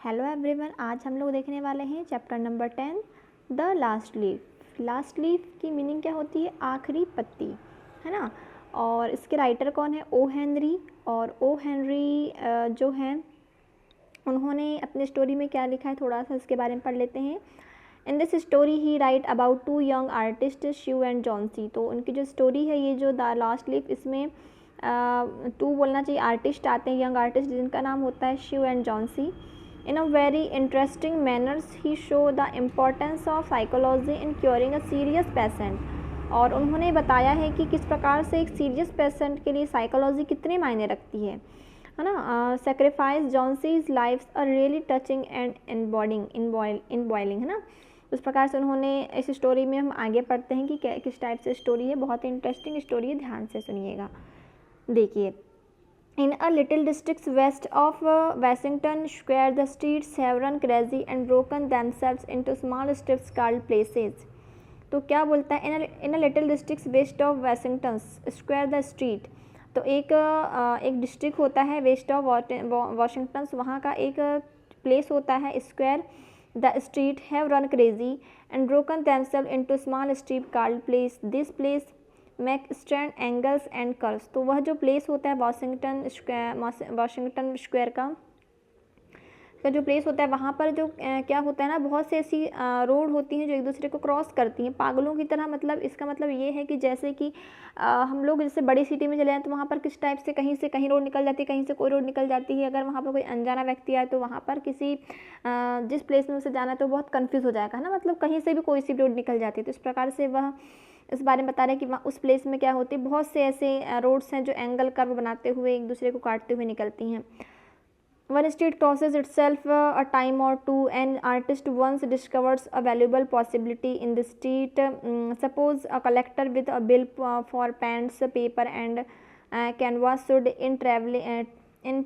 Hello everyone, आज हम लोग देखने वाले हैं chapter number 10 the last leaf. Last leaf की मीनिंग क्या होती है? आखिरी पत्ती, है ना। और इसके राइटर कौन है? O Henry. और ओ हेनरी जो हैं उन्होंने अपने स्टोरी में क्या लिखा है, थोड़ा सा इसके बारे में पढ़ लेते हैं। In this story he write about two young artist Sue and Johnsy. तो उनकी जो स्टोरी है ये जो द लास्ट लीफ, इसमें टू बोलना चाहिए आर्टिस्ट आते हैं, यंग आर्टिस्ट, जिनका नाम होता है Sue and Johnsy. In a very interesting manner, he show the importance of psychology in curing a serious patient। और उन्होंने बताया है कि किस प्रकार से एक सीरियस पेशेंट के लिए साइकोलॉजी कितने मायने रखती है ना। Sacrifice Johnsy's life's a really touching and in boiling, है ना। उस प्रकार से उन्होंने इस स्टोरी में हम आगे पढ़ते हैं कि किस टाइप से स्टोरी है। बहुत ही इंटरेस्टिंग स्टोरी है, ध्यान से सुनिएगा। देखिए, in a little district west of Washington Square, the streets have run crazy and broken themselves into small strips called places। तो क्या बोलता है? in a little district west of Washington Square the street। तो एक district होता है waste of Washington, वहाँ का एक प्लेस होता है square. The street have run crazy and broken themselves into small strip called place। This place make stand angles and curves. तो वह जो प्लेस होता है वॉशिंगटन स्क्वायर का जो प्लेस होता है, वहाँ पर जो क्या होता है ना, बहुत से ऐसी रोड होती हैं जो एक दूसरे को क्रॉस करती हैं पागलों की तरह। मतलब इसका मतलब ये है कि जैसे कि हम लोग जैसे बड़ी सिटी में चले जाएँ तो वहाँ पर किस टाइप से कहीं रोड निकल जाती है, कहीं से कोई रोड निकल जाती है। अगर वहाँ पर कोई अनजाना व्यक्ति आए तो वहाँ पर किसी जिस प्लेस में उसे जाना है तो बहुत कन्फ्यूज़ हो जाएगा, है ना। मतलब कहीं से भी कोई सी रोड निकल जाती है। तो इस प्रकार से वह इस बारे में बता रहे हैं कि वहाँ उस प्लेस में क्या होती है, बहुत से ऐसे रोड्स हैं जो एंगल कर्व बनाते हुए एक दूसरे को काटते हुए निकलती हैं। One street crosses itself a time or two, and artist once discovers a valuable possibility in the street। Suppose a collector with a bill for pens, paper, and canvas should, in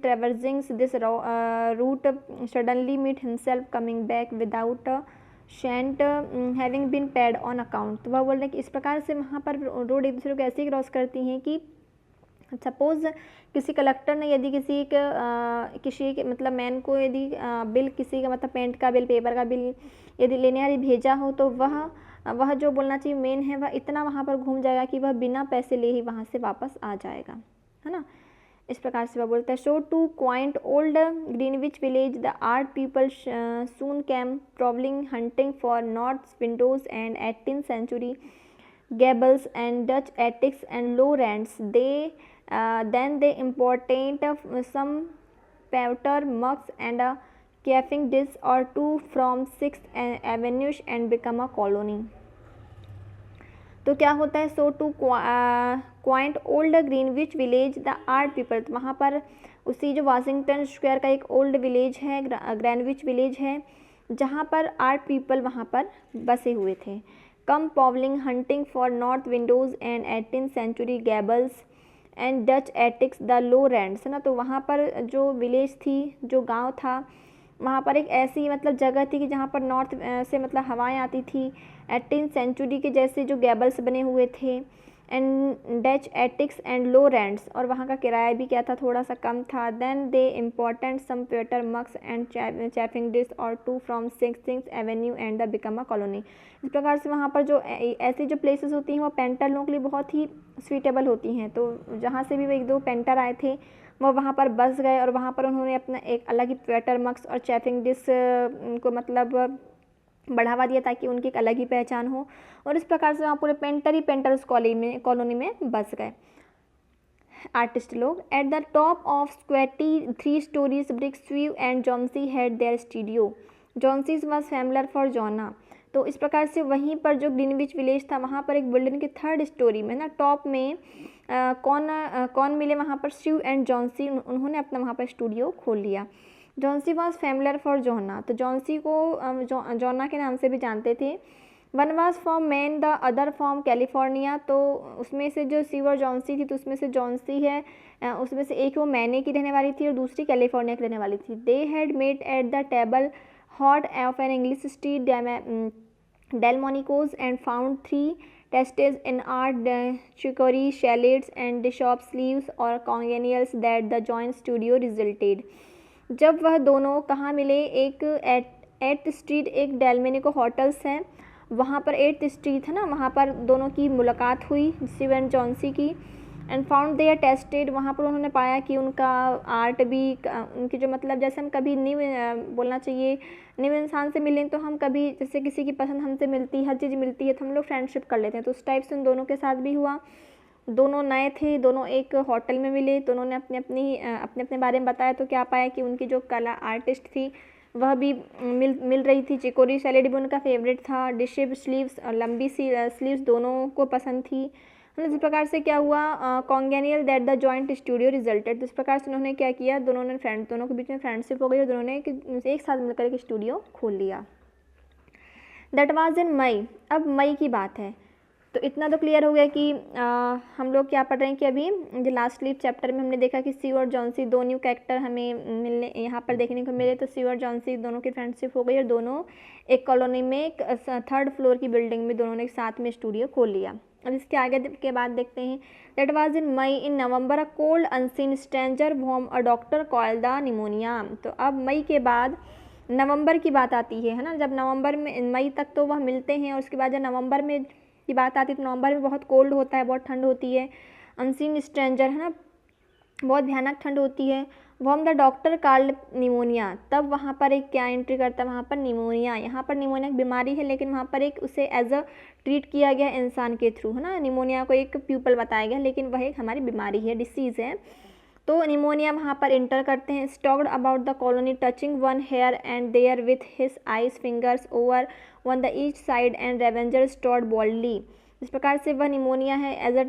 traversing this route, suddenly meet himself coming back without a shunt having been paid on account. तो वह बोल रहे हैं कि इस प्रकार से वहाँ पर रोड एक दूसरे को ऐसे ही क्रॉस करती हैं कि सपोज़ किसी कलेक्टर ने यदि किसी के मतलब मैन को यदि बिल, किसी का मतलब पेंट का बिल, पेपर का बिल यदि लेने यदि भेजा हो, तो वह जो बोलना चाहिए मेन है, वह इतना वहाँ पर घूम जाएगा कि वह बिना पैसे ले ही वहाँ से वापस आ जाएगा, है ना। इस प्रकार से वह बोलता है। So to quaint old Greenwich village the art people soon came travelling hunting for north windows and 18th century gables and Dutch attics and low rents। Then they imported some pewter mugs and a chafing dish or two from 6th Avenue and become a colony। तो क्या होता है? So to quaint old Greenwich village the art people. वहाँ पर उसी जो Washington square का एक ओल्ड विलेज है, ग्रैनविच विलेज है, जहाँ पर आर्ट पीपल वहाँ पर बसे हुए थे। Come prowling hunting for north windows and 18th century gables and Dutch attics the low rents, है ना। तो वहाँ पर जो विलेज थी, जो गांव था, वहाँ पर एक ऐसी मतलब जगह थी कि जहाँ पर नॉर्थ से मतलब हवाएं आती थी। 18th century के जैसे जो गैबल्स बने हुए थे and Dutch attics and low rents, और वहाँ का किराया भी क्या था, थोड़ा सा कम था। Then they important some pewter mugs and chafing dish और two from 6th Avenue and the become a colony. इस प्रकार से वहाँ पर जो ऐसी जो प्लेसेस होती हैं वो पेंटर लोगों के लिए बहुत ही स्वीटेबल होती हैं। तो जहाँ से भी वो एक दो पेंटर आए थे वो वहाँ पर बस गए और वहाँ पर उन्होंने अपना एक अलग ही पेटर मग्स और चैफिंग डिश को मतलब बढ़ावा दिया ताकि उनकी एक अलग ही पहचान हो। और इस प्रकार से वहाँ पूरे पेंटर ही पेंटर उस कॉलोनी में बस गए आर्टिस्ट लोग। At the top of square 3 stories brick Sue and Johnsy had their studio. Johnsy's was familiar for Joanna. तो इस प्रकार से वहीं पर जो ग्रीनविच विलेज था वहाँ पर एक बिल्डिंग की 3rd story में ना, टॉप में कौन मिले वहाँ पर? Steve and Johnsy. उन्होंने अपना वहाँ पर स्टूडियो खोल लिया। जॉन्सी वॉज फैमिलर फॉर जोना। तो जॉन्सी को जोना के नाम से भी जानते थे। One was from man the other from California. तो उसमें से जो स्टीव और जॉन्सी थी, तो उसमें से जॉन्सी है, उसमें से एक वो मैने की रहने वाली थी और दूसरी कैलिफोर्निया की रहने वाली थी। They had met at the table hot of an English street Delmonico's and found 3 testes in art, chicory, shallots and shop sleeves or congenials that the joint studio resulted। जब वह दोनों कहाँ मिले, एक एट्थ स्ट्रीट, एक डेल्मेनिको hotels है वहाँ पर, 8th स्ट्रीट है ना, वहाँ पर दोनों की मुलाकात हुई शिव एंड जॉन्सी की। And found they are tested, वहाँ पर उन्होंने पाया कि उनका आर्ट भी, उनकी जो मतलब जैसे हम कभी न्यू बोलना चाहिए न्यू इंसान से मिलें तो हम कभी जैसे किसी की पसंद हमसे मिलती है, हर चीज़ मिलती है तो हम लोग फ्रेंडशिप कर लेते हैं, तो उस टाइप से उन दोनों के साथ भी हुआ। दोनों नए थे, दोनों एक होटल में मिले, दोनों ने अपने अपने बारे में बताया, तो क्या पाया कि उनकी जो कला आर्टिस्ट थी वह भी मिल रही थी। चिकोरी सैलेड भी उनका फेवरेट था, डिशेब स्लीव्स और लंबी सी स्लीव्स दोनों को पसंद थी। मतलब इस प्रकार से क्या हुआ, congenial that the joint studio resulted, तो इस प्रकार से उन्होंने क्या किया, दोनों के बीच में फ्रेंडशिप हो गई और दोनों ने एक साथ मिलकर एक स्टूडियो खोल लिया। दैट वाज इन मई। अब मई की बात है, तो इतना तो क्लियर हो गया कि हम लोग क्या पढ़ रहे हैं कि अभी जो लास्ट लीड चैप्टर में हमने देखा कि सी और जॉन्सी दो न्यू कैरेक्टर हमें मिलने यहाँ पर देखने को मिले। तो सी और जॉन्सी दोनों की फ्रेंडशिप हो गई और दोनों एक कॉलोनी में, एक 3rd फ्लोर की बिल्डिंग में दोनों ने एक साथ में स्टूडियो खोल लिया। अब इसके आगे के बाद देखते हैं। That was in May. In November a cold unseen stranger whom a doctor called the pneumonia. तो अब मई के बाद नवंबर की बात आती है ना, जब नवंबर में, मई तक तो वह मिलते हैं और उसके बाद जब नवंबर में की बात आती है तो नवंबर में बहुत कोल्ड होता है, बहुत ठंड होती है, अनसीन स्ट्रेंजर है ना, बहुत भयानक ठंड होती है। Whom the doctor called pneumonia, तब वहाँ पर एक क्या एंट्री करता है, वहाँ पर निमोनिया, यहाँ पर निमोनिया एक बीमारी है लेकिन वहाँ पर एक उसे एज अ ट्रीट किया गया इंसान के थ्रू, है ना, निमोनिया को एक प्यूपल बताया गया लेकिन वह एक हमारी बीमारी है, डिसीज़ है। तो निमोनिया वहाँ पर इंटर करते हैं। Stalked about the colony touching one here and there with his eyes fingers over one the each side and ravager stalked boldly. इस प्रकार से वह निमोनिया है, एज अ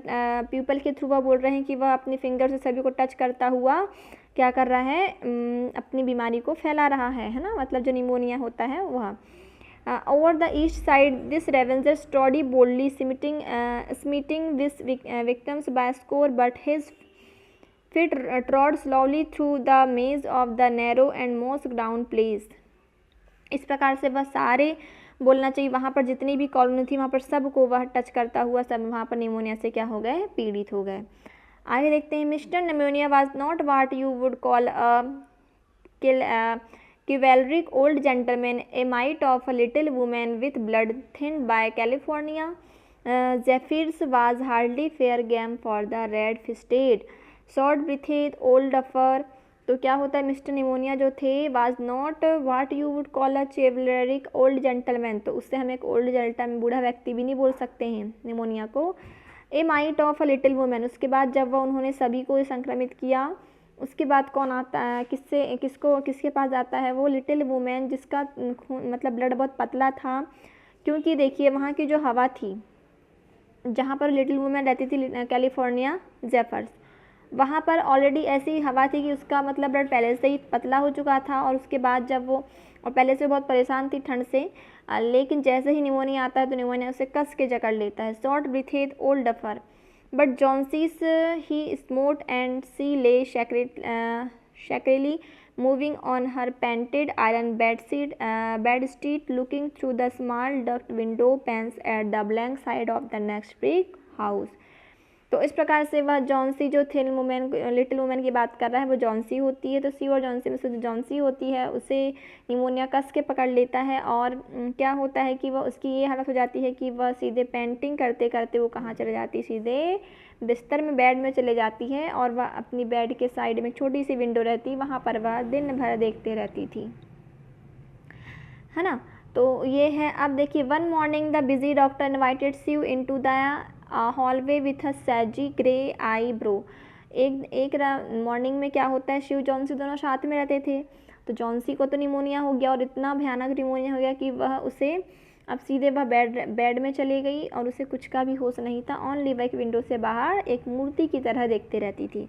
पीपल के थ्रू वह बोल रहे हैं कि वह अपनी फिंगर से सभी को टच करता हुआ क्या कर रहा है, अपनी बीमारी को फैला रहा है ना, मतलब जो निमोनिया होता है वह। Over the east side this ravager stalked boldly smiting this victims by score but his feet trod slowly through the maze of the narrow and most ground place। इस प्रकार से वह सारे, बोलना चाहिए वहाँ पर जितनी भी कॉलोनी थी वहाँ पर सबको वह टच करता हुआ सब वहाँ पर निमोनिया से क्या हो गए, पीड़ित हो गए। आगे देखते हैं। Mister pneumonia was not what you would call a chivalric old gentleman, a mite of a little woman with blood thinned by California zephyrs was hardly fair game for the red-fisted short breathed old duffer. तो क्या होता है, mister pneumonia जो थे was not what you would call a chivalric old gentleman, तो उससे हम एक ओल्ड जेंटलमैन, बूढ़ा व्यक्ति भी नहीं बोल सकते हैं निमोनिया को। A mite of a little woman, उसके बाद जब वह उन्होंने सभी को संक्रमित किया उसके बाद कौन आता है, किसके पास आता है, वो लिटिल वुमेन जिसका मतलब ब्लड बहुत पतला था। क्योंकि देखिए वहाँ की जो हवा थी जहाँ पर लिटिल वुमेन रहती थी, कैलिफोर्निया जेफर्स, वहाँ पर ऑलरेडी ऐसी हवा थी कि उसका मतलब ब्लड पहले से ही पतला हो चुका था और उसके बाद जब वो, और पहले से बहुत परेशान थी ठंड से, लेकिन जैसे ही निमोनिया आता है तो निमोनिया उसे कस के जकड़ लेता है। Short breathed old duffer but Johnsy's he smote and she lay scarcely moving on her painted iron bedstead looking through the small duct window panes at the blank side of the next brick house। तो इस प्रकार से वह Johnsy जो थे little women की बात कर रहा है वो जॉन्सी होती है। तो सी और जॉन्सी में से जो जॉन्सी होती है उसे निमोनिया कस के पकड़ लेता है और क्या होता है कि वह, उसकी ये हालत हो जाती है कि वह सीधे पेंटिंग करते करते वो कहाँ चले जाती है, सीधे बिस्तर में, बेड में चले जाती है और वह अपनी बेड के साइड में छोटी सी विंडो रहती, वहाँ पर वह दिन भर देखते रहती थी, है ना। तो ये है। अब देखिए, one morning the busy doctor invited Sue into the hallway with a सैजी ग्रे आई ब्रो। एक मॉर्निंग में क्या होता है, शिव जॉन्सी दोनों साथ में रहते थे, तो जॉन्सी को तो निमोनिया हो गया और इतना भयानक निमोनिया हो गया कि वह उसे अब सीधे वह बेड में चली गई और उसे कुछ का भी होश नहीं था। ओनली वह विंडो से बाहर एक मूर्ति की तरह देखते रहती थी।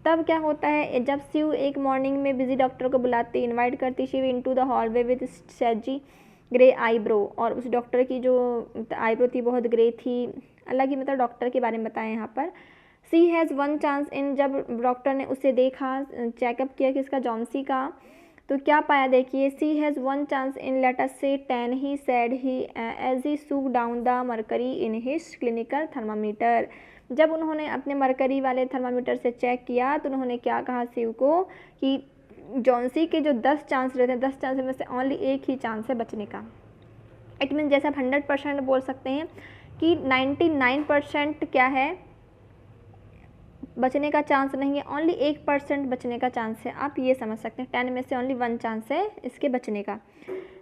तब क्या होता है, जब शिव एक मॉर्निंग में बिजी डॉक्टर को बुलाती, इनवाइट करती Sue into the hallway with सैजी ग्रे आईब्रो, और उस डॉक्टर की जो आईब्रो थी बहुत ग्रे थी, अलग ही मतलब डॉक्टर के बारे में बताएं यहाँ पर। सी हैज़ वन चांस इन, जब डॉक्टर ने उसे देखा, चेकअप किया कि इसका जॉन्सी का, तो क्या पाया देखिए, she has one chance in let us say 10 he said he as he shook down the mercury in his clinical thermometer. जब उन्होंने अपने मरकरी वाले थर्मामीटर से चेक किया तो उन्होंने क्या कहा शिव को कि जॉन्सी के जो 10 चांस रहते हैं, 10 चांस में से ओनली एक ही चांस है बचने का। इट मीन जैसे आप 100% बोल सकते हैं कि 99% क्या है, बचने का चांस नहीं है, ओनली 1% बचने का चांस है। आप ये समझ सकते हैं 10 में से ओनली 1 चांस है इसके बचने का।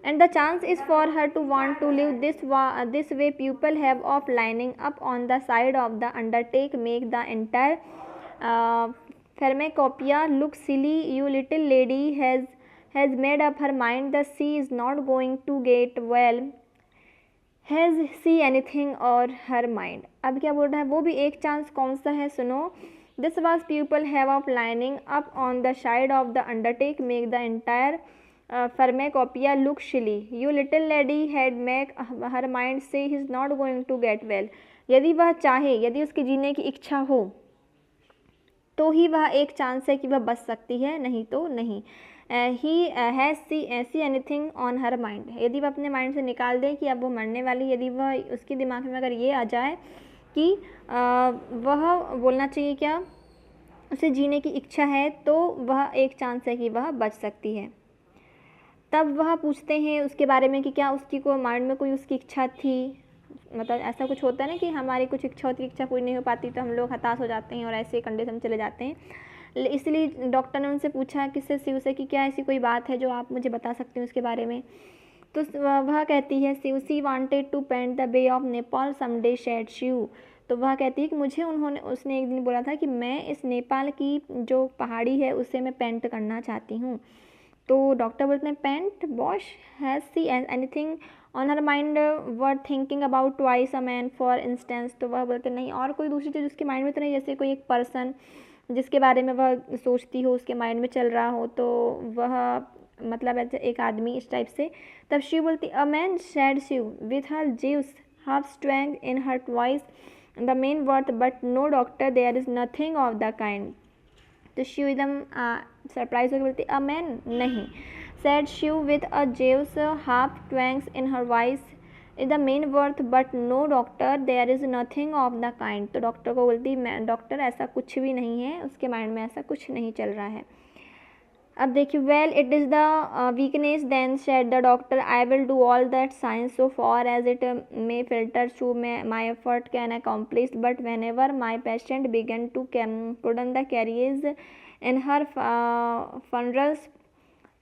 And the chance is for her to want to live this way people have of lining up on the side of the undertake make the entire pharmacopoeia look silly. You little lady has made up her mind the sea is not going to get well. Has she anything or her mind? अब क्या बोल रहा है, वो भी एक chance कौन सा है, सुनो। This was people have of lining up on the side of the undertake make the entire pharmacopoeia look silly. You little lady had make her mind say he's not going to get well. यदि वह चाहे, यदि उसके जीने की इच्छा हो तो ही वह एक चांस है कि वह बच सकती है, नहीं तो नहीं। He has see anything on her mind, यदि वह अपने माइंड से निकाल दे कि अब वो मरने वाली, यदि वह उसके दिमाग में अगर ये आ जाए कि वह बोलना चाहिए क्या, उसे जीने की इच्छा है, तो वह एक चांस है कि वह बच सकती है। तब वह पूछते हैं उसके बारे में कि क्या उसकी को माइंड में कोई उसकी इच्छा थी, मतलब ऐसा कुछ होता है ना कि हमारी कुछ इच्छा होती है, इच्छा पूरी नहीं हो पाती तो हम लोग हताश हो जाते हैं और ऐसे कंडीशन में चले जाते हैं। इसलिए डॉक्टर ने उनसे पूछा किससे, शिव से, कि क्या ऐसी कोई बात है जो आप मुझे बता सकते हैं उसके बारे में। तो वह कहती है Sue she wanted to paint the bay of Naples someday said Sue. तो वह कहती है कि उसने एक दिन बोला था कि मैं इस नेपाल की जो पहाड़ी है उसे मैं पेंट करना चाहती हूँ। तो डॉक्टर बोलते हैं paint wash has see anything on her mind were thinking about twice a man for instance. तो वह बोलते नहीं, और कोई दूसरी चीज़ उसके माइंड में तो नहीं, जैसे कोई एक पर्सन जिसके बारे में वह सोचती हो, उसके माइंड में चल रहा हो, तो वह मतलब ऐसे एक आदमी इस टाइप से। तब शिव बोलती a man said Sue with her Jew's harp string in her twice the men worth but no doctor there is nothing of the kind. तो शिव एकदम सरप्राइज होकर बोलती अ मैन नहीं, said Sue with a Zeus half twangs in her voice is the main worth but no doctor there is nothing of the kind। तो doctor को बोलती doctor ऐसा कुछ भी नहीं है, उसके माइंड में ऐसा कुछ नहीं चल रहा है। अब देखिए well it is the weakness then said the doctor I will do all that science so far as it may filter through my effort can accomplish but whenever my patient began to couldn't the carries in her funerals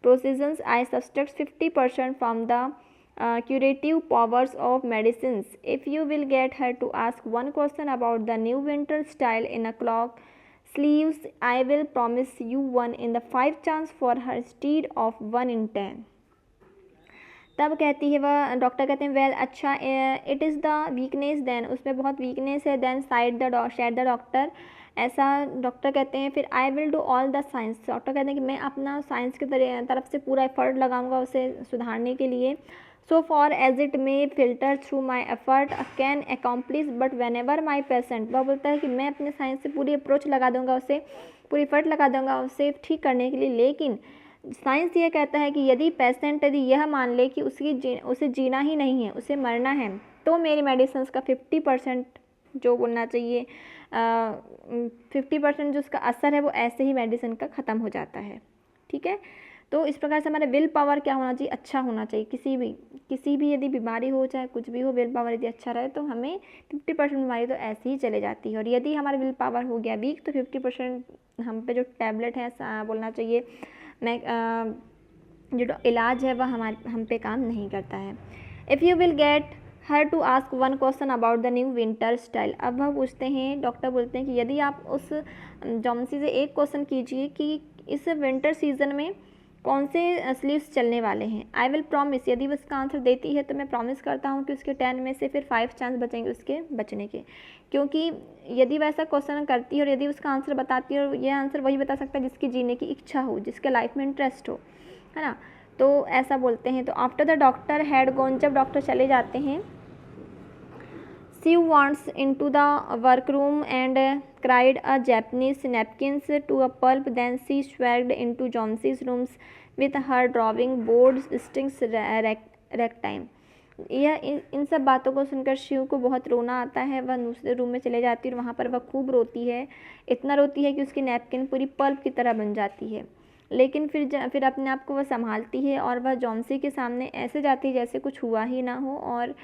processions I subtract 50% from the curative powers of medicines. If you will get her to ask one question about the new winter style in a clock sleeves, I will promise you 1 in the 5 chance for her instead of 1 in 10। तब कहती है वह, doctor कहते हैं well अच्छा it is the weakness then, उसमें बहुत weakness है, देन साइड द डॉक्टर, ऐसा डॉक्टर कहते हैं। फिर I will do all the science, doctor कहते हैं कि मैं अपना साइंस की तरफ से पूरा एफर्ट लगाऊंगा उसे सुधारने के लिए। So far as it may filter through my effort can accomplish but whenever my patient, वह बोलता है कि मैं अपने साइंस से पूरी अप्रोच लगा दूंगा उसे, पूरी एफर्ट लगा दूंगा उसे ठीक करने के लिए, लेकिन साइंस ये कहता है कि यदि पेशेंट यदि यह मान ले कि उसे जीना ही नहीं है, उसे मरना है, तो मेरी मेडिसिन का 50% जो बोलना चाहिए 50% जो उसका असर है वो ऐसे ही मेडिसिन का ख़त्म हो जाता है। ठीक है, तो इस प्रकार से हमारे विल पावर क्या होना चाहिए, अच्छा होना चाहिए। किसी भी यदि बीमारी हो चाहे कुछ भी हो, विल पावर यदि अच्छा रहे तो हमें 50% बीमारी तो ऐसे ही चले जाती है। और यदि हमारा विल पावर हो गया वीक तो 50% हम पे जो टैबलेट है बोलना चाहिए जो इलाज है वह हम पे काम नहीं करता है। If you will get her to ask 1 question about the new winter style, अब वह पूछते हैं, डॉक्टर बोलते हैं कि यदि आप उस जॉन्सी से एक क्वेश्चन कीजिए कि इस विंटर सीजन में कौन से स्लीव्स चलने वाले हैं। आई विल प्रॉमिस, यदि वो इसका आंसर देती है तो मैं प्रॉमिस करता हूँ कि उसके 10 में से फिर 5 चांस बचेंगे उसके बचने के, क्योंकि यदि वैसा क्वेश्चन करती है और यदि उसका आंसर बताती है और ये आंसर वही बता सकता है जिसकी जीने की इच्छा हो, जिसके लाइफ में इंटरेस्ट हो, है ना, तो ऐसा बोलते हैं। तो after the doctor had gone, जब डॉक्टर चले जाते हैं, Shiv wants into the workroom and cried a Japanese napkins to a pulp. Then she swagged into Johnson's rooms with her drawing boards strings ragtime। यह इन सब बातों को सुनकर शिव को बहुत रोना आता है। वह दूसरे रूम में चले जाती है और वहाँ पर वह खूब रोती है, इतना रोती है कि उसकी नैपकिन पूरी पल्प की तरह बन जाती है। लेकिन फिर अपने आप को वह संभालती है और वह जॉन्सी के सामने ऐसे जाती है जैसे कुछ हुआ ही ना हो, और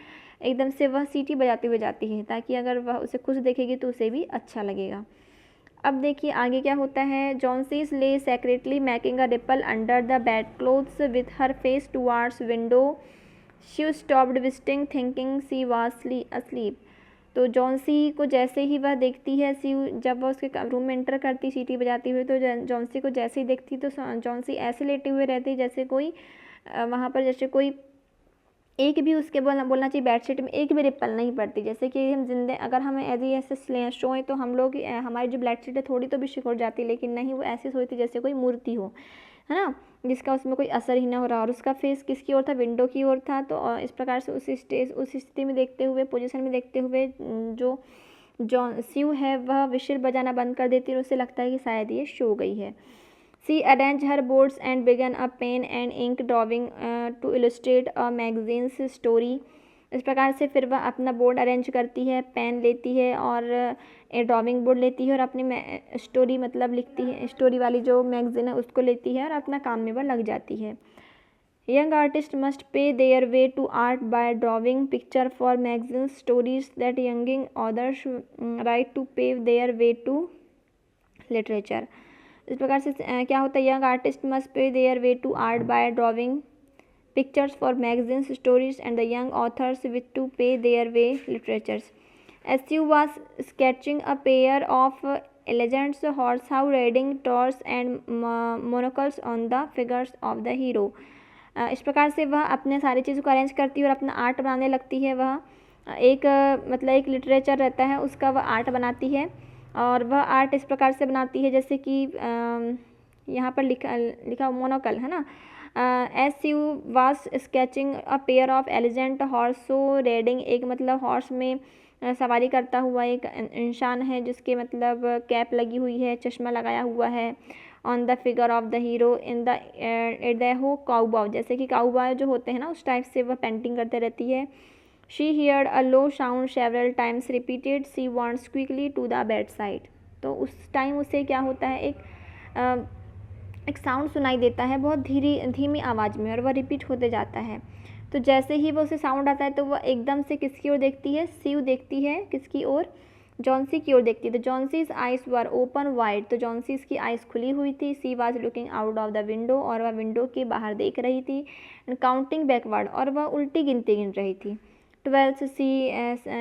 एकदम से वह सीटी बजाते हुए जाती है, ताकि अगर वह उसे खुश देखेगी तो उसे भी अच्छा लगेगा। अब देखिए आगे क्या होता है। जॉन्सी ले secretly making a ripple under the bed clothes with her face towards window, she stopped visiting thinking she was asleep। तो जॉन्सी को जैसे ही वह देखती है, सी जब वह उसके रूम में एंटर करती सीटी बजाती हुई, तो जॉन्सी को जैसे ही देखती तो जॉन्सी ऐसे लेटे हुए रहती जैसे कोई वहाँ पर जैसे कोई एक भी उसके बोलना चाहिए बेडशीट में एक भी रिपल नहीं पड़ती। जैसे कि हम जिंदे अगर हमें ऐसे सोएं तो हम लोग हमारी जो बेडशीट है थोड़ी तो भी सिकुड़ जाती, लेकिन नहीं, वो ऐसे सोती जैसे कोई मूर्ति हो, है ना, जिसका उसमें कोई असर ही ना हो रहा। और उसका फेस किसकी ओर था, विंडो की ओर था। तो इस प्रकार से उस स्थिति में देखते हुए, पोजीशन में देखते हुए जो स्यू है वह विशिल बजाना बंद कर देती है, और उसे लगता है कि शायद ये सो गई है। She arranged her boards and began a pen and ink drawing to illustrate a magazine's story। इस प्रकार से फिर वह अपना बोर्ड अरेंज करती है, पेन लेती है और ड्राइंग बोर्ड लेती है और अपनी स्टोरी मतलब लिखती है, स्टोरी वाली जो मैगजीन है उसको लेती है और अपना काम में वह लग जाती है। Young artist must pay their way to art by drawing picture for magazine stories that young authors write to pave their way to literature. इस प्रकार से क्या होता है, young artist must pay their way to art by drawing pictures for magazines stories and the young authors with to pay their way literatures. As you was sketching a pair of elegants horse how riding torques and monocles on the figures of the hero. इस प्रकार से वह अपने सारी चीज़ों को arrange करती है और अपना आर्ट बनाने लगती है। वह एक मतलब एक लिटरेचर रहता है उसका वह आर्ट बनाती है, और वह आर्ट इस प्रकार से बनाती है जैसे कि यहाँ पर लिखा मोनोकल है ना। As you was sketching a pair of elegant horse, show riding एक मतलब हॉर्स में सवारी करता हुआ एक इंसान है जिसके मतलब कैप लगी हुई है, चश्मा लगाया हुआ है। On the figure of the hero in the at the हो काउबॉय, जैसे कि काउबॉय जो होते हैं ना उस टाइप से वह पेंटिंग करते रहती है। She heard a low sound several times repeated. She wants quickly to the bedside। तो उस टाइम उसे क्या होता है, एक साउंड सुनाई देता है बहुत धीमी आवाज़ में, और वह रिपीट होते जाता है। तो जैसे ही वो उसे साउंड आता है तो वह एकदम से किसकी ओर देखती है, सीव देखती है किसकी ओर, जॉन्सी की ओर देखती है। तो Johnsy's eyes were open wide, तो जॉन्सीज की आइज खुली हुई थी। She was looking out of the window, और वह विंडो के बाहर देख रही थी। एंड काउंटिंग बैकवर्ड, और वह उल्टी गिनती गिन रही थी। 12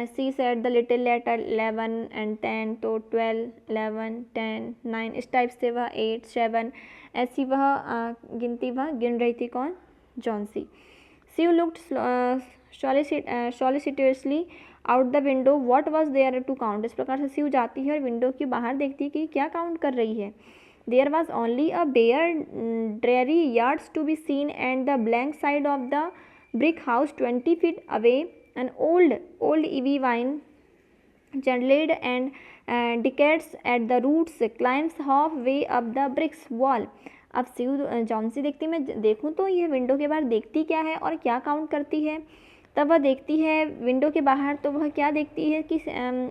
she said the little letter 11 and 10, तो 12 11 10 9 इस टाइप से वह 8 7 ऐसी वह गिनती वह गिन रही थी। कौन, Johnsy. She looked solicitously out the window, what was there to count. इस प्रकार से सीव जाती है और विंडो के बाहर देखती है कि क्या काउंट कर रही है। There was only a bare dreary yards to be seen and the blank side of the brick house 20 feet away, an old ivy vine generally and decades at the roots climbs halfway up the bricks wall। अब Johnsy देखती, मैं देखूं तो यह window के बाहर देखती क्या है और क्या काउंट करती है। तब वह देखती है विंडो के बाहर, तो वह क्या देखती है कि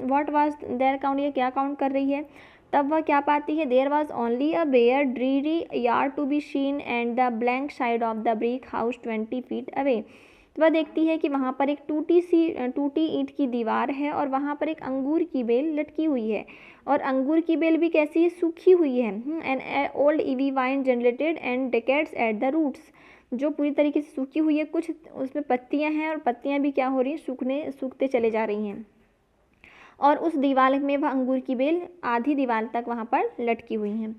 व्हाट वाज देयर काउंट, ये क्या काउंट कर रही है। तब वह क्या पाती है, there was only a bare dreary yard to be seen and the blank side of the brick house 20 feet away. तो वह देखती है कि वहाँ पर एक टूटी ईंट की दीवार है और वहाँ पर एक अंगूर की बेल लटकी हुई है, और अंगूर की बेल भी कैसी है, सूखी हुई है। An old ivy vine generated and decades at the roots, जो पूरी तरीके से सूखी हुई है, कुछ उसमें पत्तियाँ हैं और पत्तियाँ भी क्या हो रही हैं, सूखते चले जा रही हैं। और उस दीवार में वह अंगूर की बेल आधी दीवार तक वहाँ पर लटकी हुई हैं।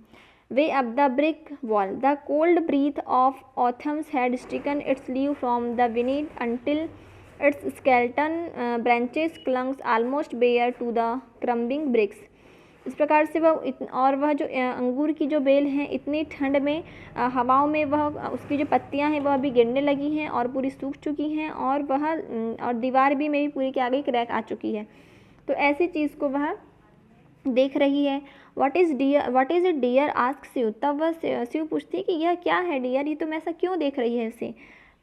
Way up the brick wall the cold breath of autumns had stricken its leave from the vine until its skeleton branches clung almost bare to the crumbling bricks. इस प्रकार से वह जो अंगूर की जो बेल है इतनी ठंड में हवाओं में वह उसकी जो पत्तियां हैं वह भी गिरने लगी हैं और पूरी सूख चुकी हैं, और दीवार भी में भी पूरी के आगे क्रैक आ चुकी है। तो ऐसी चीज़ को वह देख रही है। What is it dear ask Sue. तब वह शिव पूछती है कि यह क्या है डियर, ये तुम ऐसा क्यों देख रही है इसे।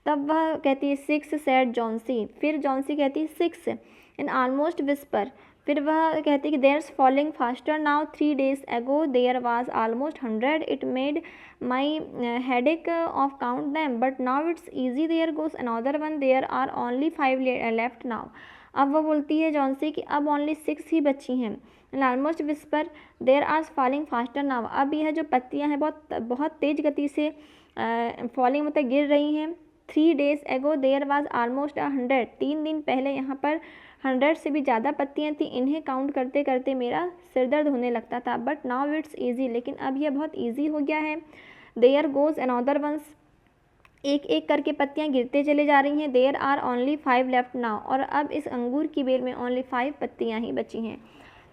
तब वह कहती है 6 सेड जॉन्सी। फिर जॉन्सी कहती है 6 इन ऑलमोस्ट विस्पर। फिर वह कहती है कि they're falling faster now 3 days ago there was almost 100 it made my headache of count them but now it's easy there goes another one there are only 5 left now. अब वह बोलती है Johnsy कि अब ओनली 6 ही बची हैं। Almost whisper there are falling faster now. अब यह जो पत्तियां हैं बहुत तेज गति से फॉलिंग मतलब गिर रही हैं। 3 days ago there was almost 100। 3 दिन पहले यहाँ पर 100 से भी ज़्यादा पत्तियाँ थी। इन्हें काउंट करते करते मेरा सिर दर्द होने लगता था। बट नाउ इट्स ईजी, लेकिन अब यह बहुत ईजी हो गया है। देयर गोज अनदर वंस, एक एक करके पत्तियां गिरते चले जा रही हैं। There are only 5 left now, और अब इस अंगूर की बेल में ओनली 5 पत्तियां ही बची हैं।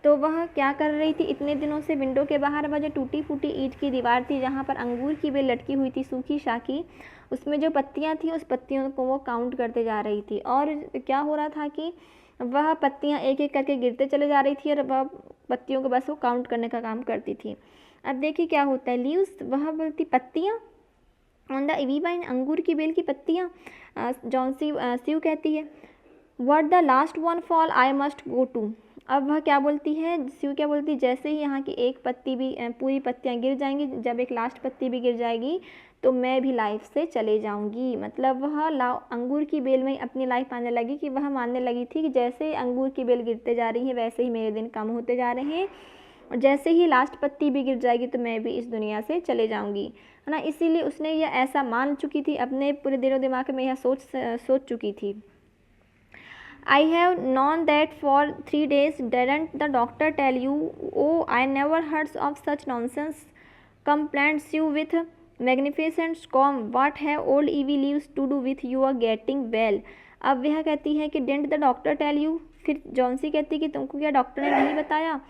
तो वह क्या कर रही थी, इतने दिनों से विंडो के बाहर वह जो टूटी फूटी ईंट की दीवार थी जहाँ पर अंगूर की बेल लटकी हुई थी सूखी शाखी, उसमें जो पत्तियां थी उस पत्तियों को वो काउंट करते जा रही थी। और क्या हो रहा था कि वह पत्तियां एक एक करके गिरते चले जा रही थी और वह पत्तियों को बस वो काउंट करने का काम करती थी। अब देखिए क्या होता है, लीव्स, वह बोलती पत्तियाँ, ऑन द ईवी वाइन, अंगूर की बेल की पत्तियाँ। जॉन्सी स्यू कहती है what the last one fall I must go too. अब वह क्या बोलती है, स्यू क्या बोलती है, जैसे ही यहाँ की एक पत्ती भी पूरी पत्तियाँ गिर जाएंगी, जब एक लास्ट पत्ती भी गिर जाएगी तो मैं भी लाइफ से चले जाऊंगी। मतलब वह अंगूर की बेल में अपनी लाइफ आने लगी कि वह मानने लगी थी कि जैसे अंगूर की बेल गिरते जा रही है वैसे ही मेरे दिन कम होते जा रहे हैं, और जैसे ही लास्ट पत्ती भी गिर जाएगी तो मैं भी इस दुनिया से चले जाऊंगी, है ना। इसीलिए उसने यह ऐसा मान चुकी थी, अपने पूरे दिलो दिमाग में यह सोच चुकी थी। I have known that for 3 days. Didn't the doctor tell you? Oh, I never heard of such nonsense. Complaints you with magnificent calm. What have old Evie leaves to do with your getting well? अब वह कहती है कि didn't the doctor tell you? फिर Johnsy कहती है कि तुमको क्या डॉक्टर ने नहीं बताया?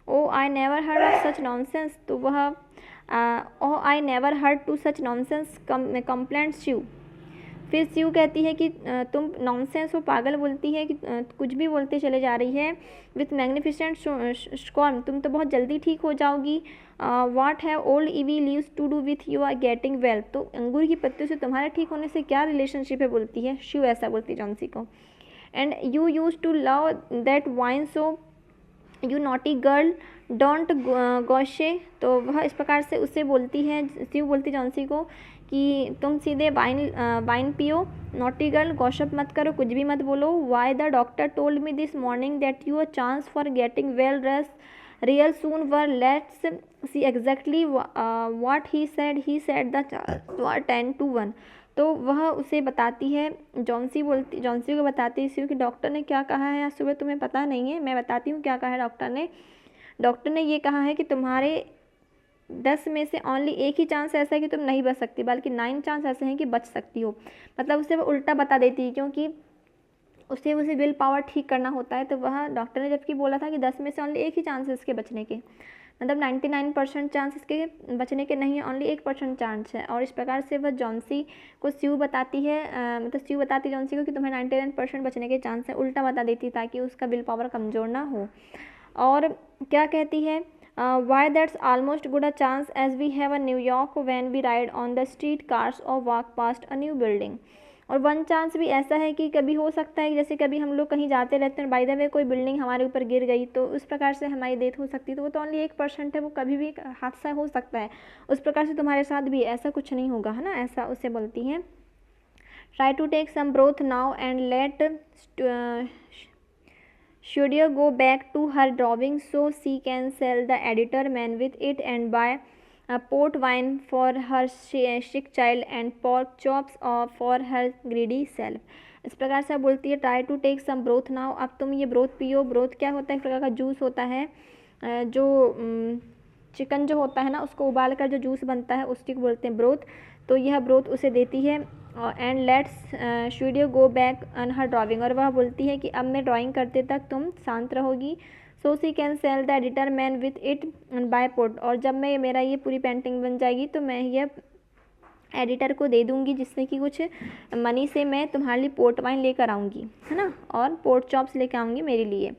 Oh, I never heard of such nonsense. तो वह oh, I never heard to such nonsense. Complaints you. फिर स्यू कहती है कि तुम नॉनसेंस, वो पागल बोलती है कि कुछ भी बोलते चले जा रही है। विथ मैग्निफिसेंट स्कॉर्म, तुम तो बहुत जल्दी ठीक हो जाओगी। What have old ivy leaves to do with you are getting well, तो अंगूर की पत्तियों से तुम्हारे ठीक होने से क्या रिलेशनशिप है, बोलती है श्यू, ऐसा बोलती जॉन्सी को। And you used to love that vine so you naughty girl don't goosey, तो वह इस प्रकार से उससे बोलती है, स्यू बोलती जॉन्सी को कि तुम सीधे वाइन पियो, नॉटी गर्ल, गॉशप मत करो, कुछ भी मत बोलो। Why the doctor told me this morning that your chance for getting well rest real soon were, let's see exactly what he said the chance were 10 to 1। तो वह उसे बताती है, जॉन्सी को बताती है कि डॉक्टर ने क्या कहा है आज सुबह, तुम्हें पता नहीं है, मैं बताती हूँ क्या कहा है डॉक्टर ने ये कहा है कि तुम्हारे 10 में से ओनली एक ही चांस ऐसा है कि तुम नहीं बच सकती, बल्कि 9 चांस ऐसे हैं कि बच सकती हो। मतलब उसे वो उल्टा बता देती है, क्योंकि उसे विल पावर ठीक करना होता है। तो वह डॉक्टर ने जबकि बोला था कि 10 में से ओनली एक ही चांस है इसके बचने के, मतलब 99% चांस इसके बचने के नहीं है, ओनली 1% चांस है। और इस प्रकार से वह जॉन्सी को स्यू बताती है, मतलब स्यू बताती है जॉन्सी को कि तुम्हें 99% बचने के चांस है, उल्टा बता देती ताकि उसका विल पावर कमज़ोर ना हो। और क्या कहती है, why that's almost good a chance as we have a New York when we ride on the street cars or walk past a new building। और 1 चांस भी ऐसा है कि कभी हो सकता है, जैसे कभी हम लोग कहीं जाते रहते हैं, बाय द वे कोई बिल्डिंग हमारे ऊपर गिर गई तो उस प्रकार से हमारी डेथ हो सकती है, तो वो तो ओनली 1% है, वो कभी भी हादसा हो सकता है। उस प्रकार से तुम्हारे साथ भी ऐसा कुछ नहीं होगा, है ना, ऐसा उसे बोलती हैं। Try to take some broth now and let Studio go back to her drawing so she can sell the editor man with it and buy a port wine for her sick child and pork chops for her greedy self। इस प्रकार से बोलती है try to take some broth now, अब तुम ये broth पियो। Broth क्या होता है, एक प्रकार का जूस होता है, जो चिकन जो होता है ना उसको उबाल कर जो जूस बनता है उसकी बोलते हैं ब्रोथ। तो यह ब्रोथ उसे देती है। And let's studio go back on her drawing, और वह बोलती है कि अब मैं ड्राइंग करते तक तुम शांत रहोगी। So she can sell the editor man with it and buy port, और जब मैं मेरा ये पूरी पेंटिंग बन जाएगी तो मैं ये एडिटर को दे दूँगी, जिससे कि कुछ मनी से मैं तुम्हारे लिए पोर्ट वाइन लेकर आऊँगी, है ना, और पोर्ट चॉप्स लेकर आऊँगी मेरे लिए,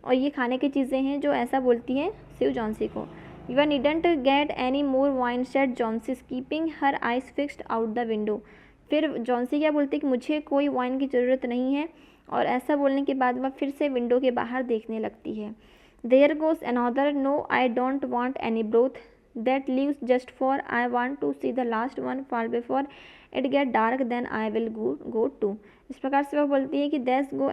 और ये खाने की चीज़ें हैं, जो ऐसा बोलती हैं स्यू जॉन्सी को। You needn't get any more wine said Johnsy keeping her eyes fixed out the window. फिर जॉन्सी क्या बोलती है कि मुझे कोई वाइन की ज़रूरत नहीं है, और ऐसा बोलने के बाद वह फिर से विंडो के बाहर देखने लगती है। There goes another, no I don't want any broth that leaves just four I want to see the last one fall before it get dark then I will go too. इस प्रकार से वह बोलती है कि that's goes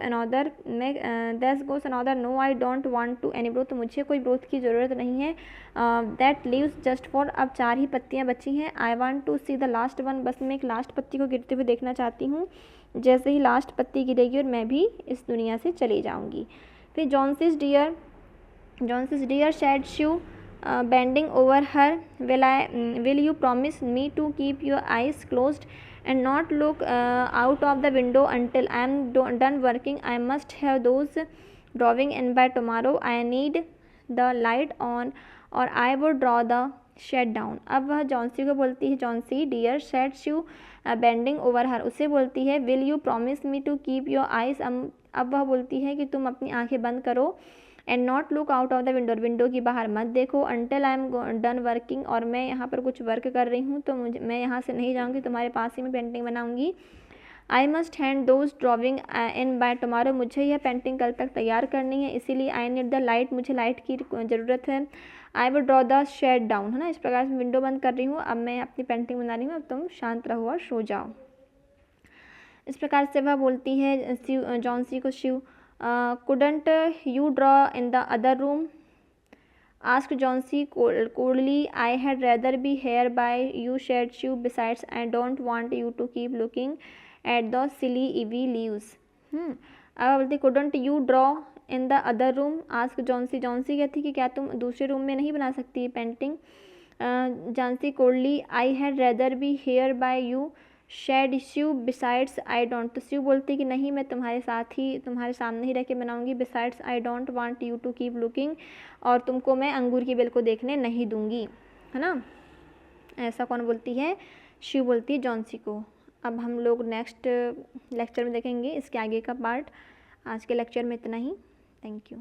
another, no I don't want to any broth, मुझे कोई broth की ज़रूरत नहीं है। दैट लीव्स जस्ट फॉर, अब 4 ही पत्तियाँ बची हैं। I want to see the last one, बस मैं एक लास्ट पत्ती को गिरते हुए देखना चाहती हूँ। जैसे ही लास्ट पत्ती गिरेगी और मैं भी इस दुनिया से चली जाऊँगी। फिर जॉन्सिस dear said shoe bending over her, will you promise me to keep your eyes closed and not look out of the window until I am done working? I must have those drawing in by tomorrow. I need the light on or I would draw the shed down. अब वह Johnsy को बोलती है, Johnsy dear said Sue bending over her, उसे बोलती है will you promise me to keep your eyes. अब वह बोलती है कि तुम अपनी आंखें बंद करो and not look out of the window, window की बाहर मत देखो। Until I am done working, और मैं यहाँ पर कुछ वर्क कर रही हूँ तो मैं यहाँ से नहीं जाऊँगी, तुम्हारे पास ही मैं पेंटिंग बनाऊँगी। I must hand those drawing in by tomorrow, मुझे यह पेंटिंग कल तक तैयार करनी है, इसीलिए आई नीड द लाइट, मुझे लाइट की ज़रूरत है। I will draw the shade down, है ना। इस प्रकार से विंडो बंद कर रही हूँ, अब मैं अपनी पेंटिंग बना रही हूँ, अब तुम शांत रहो और सो जाओ। इस प्रकार से वह बोलती है जॉन्सी को, Shiv couldn't you draw in the other room? asked Johnsy coldly. I had rather be here by you, said Shiv. Besides, I don't want you to keep looking at those silly ivy leaves. अब बोलती couldn't you draw in the other room? asked Johnsy. Johnsy कहती कि क्या तुम दूसरे room में नहीं बना सकती painting? Johnsy coldly. I had rather be here by you, said Sue. Besides I don't, तो शिव बोलती कि नहीं, मैं तुम्हारे साथ ही, तुम्हारे सामने ही रह के बनाऊँगी। Besides I don't want you to keep looking, और तुमको मैं अंगूर की बेल को देखने नहीं दूंगी, है ना। ऐसा कौन बोलती है? शिव बोलती है जॉन्सी को। अब हम लोग नेक्स्ट लेक्चर में देखेंगे इसके आगे का पार्ट। आज के लेक्चर में इतना ही। Thank you.